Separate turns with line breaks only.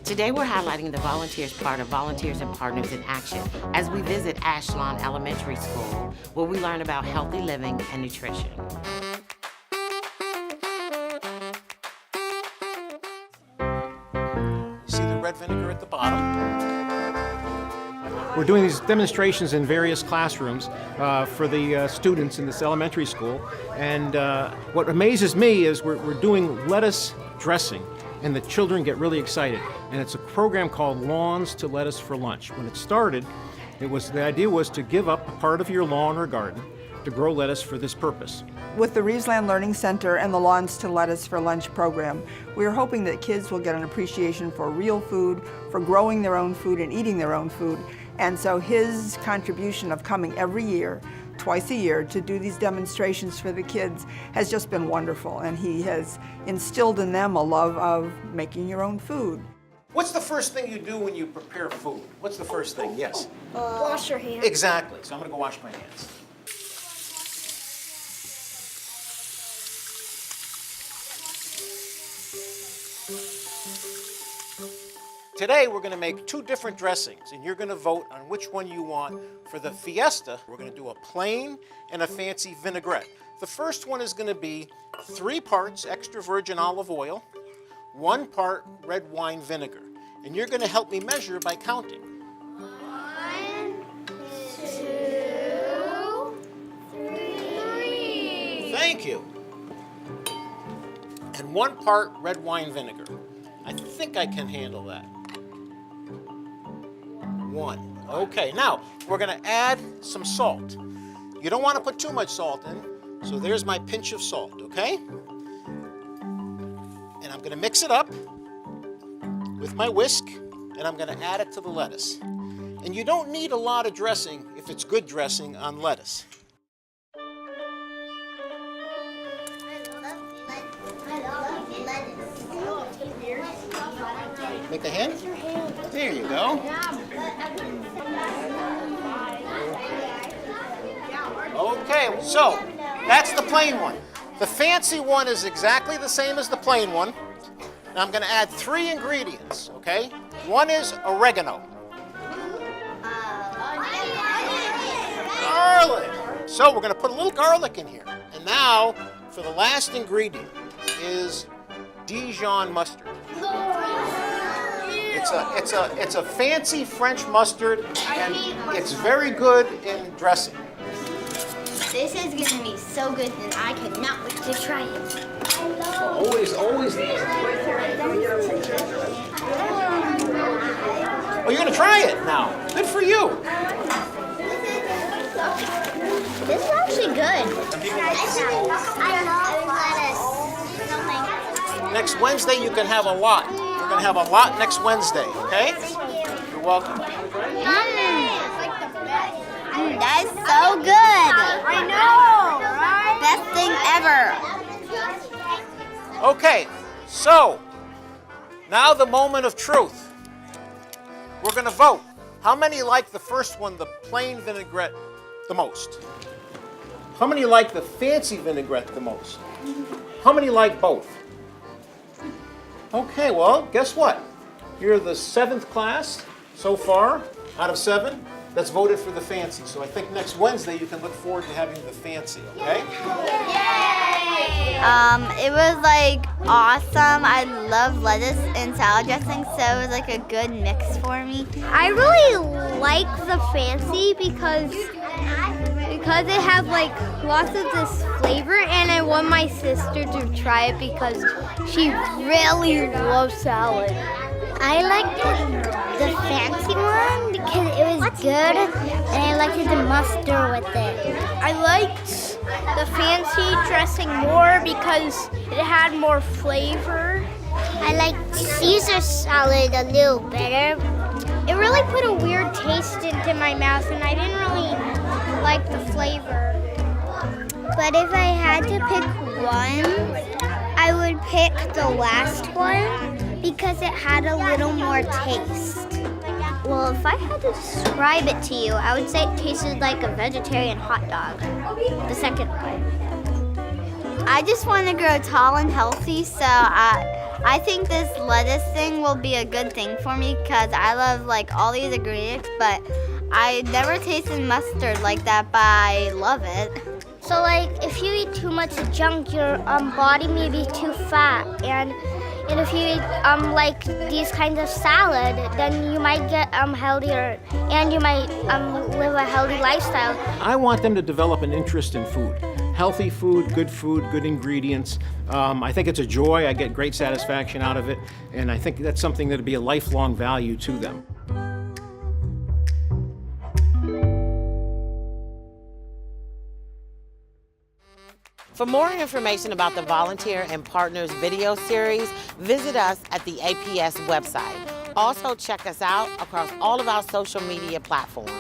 Today we're highlighting the volunteers part of Volunteers and Partners in Action as we visit Ashlawn Elementary School, where we learn about healthy living and nutrition.
See the red vinegar at the bottom?
We're doing these demonstrations in various classrooms for the students in this elementary school. And what amazes me is we're doing lettuce dressing, and the children get really excited. And it's a program called Lawns to Lettuce for Lunch. When it started, the idea was to give up a part of your lawn or garden to grow lettuce for this purpose.
With the Reesland Learning Center and the Lawns to Lettuce for Lunch program, we are hoping that kids will get an appreciation for real food, for growing their own food and eating their own food. And so his contribution of coming every year, twice a year, to do these demonstrations for the kids has just been wonderful. And he has instilled in them a love of making your own food.
What's the first thing you do when you prepare food? What's the first thing? Yes?
Wash your hands.
Exactly. So I'm going to go wash my hands. Today we're going to make two different dressings, and you're going to vote on which one you want. For the fiesta, we're going to do a plain and a fancy vinaigrette. The first one is going to be 3 parts extra virgin olive oil, 1 part red wine vinegar. And you're going to help me measure by counting.
1, 2, 3.
Thank you. And 1 part red wine vinegar. I think I can handle that. 1. Okay, now we're going to add some salt. You don't want to put too much salt in, so there's my pinch of salt, okay? And I'm going to mix it up with my whisk, and I'm going to add it to the lettuce. And you don't need a lot of dressing if it's good dressing on lettuce. Make the hand? There you go. Okay, so that's the plain one. The fancy one is exactly the same as the plain one. Now I'm going to add 3 ingredients, okay? 1 is oregano. Garlic. So we're going to put a little garlic in here. And now, for the last ingredient, is Dijon mustard. It's a fancy French mustard, and it's very good in dressing.
This is going to be so good, and I cannot wait to try it.
Always. Oh, you're going to try it now. Good for you.
This is actually good. I love lettuce.
Next Wednesday, you can have a lot. We're going to have a lot next Wednesday, okay? You're welcome.
That is so good. I know, right? Best thing ever.
Okay, so now the moment of truth. We're going to vote. How many like the first one, the plain vinaigrette, the most? How many like the fancy vinaigrette the most? How many like both? Okay, well, guess what? You're the 7th class so far out of 7 that's voted for the fancy. So I think next Wednesday you can look forward to having the fancy, okay?
It was like awesome. I love lettuce and salad dressing, so it was like a good mix for me.
I really like the fancy because it has like lots of this flavor, and I want my sister to try it because she really loves salad.
I liked the fancy one because it was good, and I liked the mustard with it.
I liked the fancy dressing more because it had more flavor.
I liked Caesar salad a little better.
It really put a weird taste into my mouth, and I didn't really like the flavor.
But if I had to pick one, I would pick the last one because it had a little more taste.
Well, if I had to describe it to you, I would say it tasted like a vegetarian hot dog. The second one.
I just want to grow tall and healthy, so I think this lettuce thing will be a good thing for me because I love like all these ingredients, but I never tasted mustard like that, but I love it.
So like if you eat too much junk, your body may be too fat, and if you eat like these kinds of salad, then you might get healthier, and you might live a healthy lifestyle.
I want them to develop an interest in food. Healthy food, good ingredients. I think it's a joy. I get great satisfaction out of it, and I think that's something that'll be a lifelong value to them.
For more information about the Volunteer and Partners video series, visit us at the APS website. Also check us out across all of our social media platforms.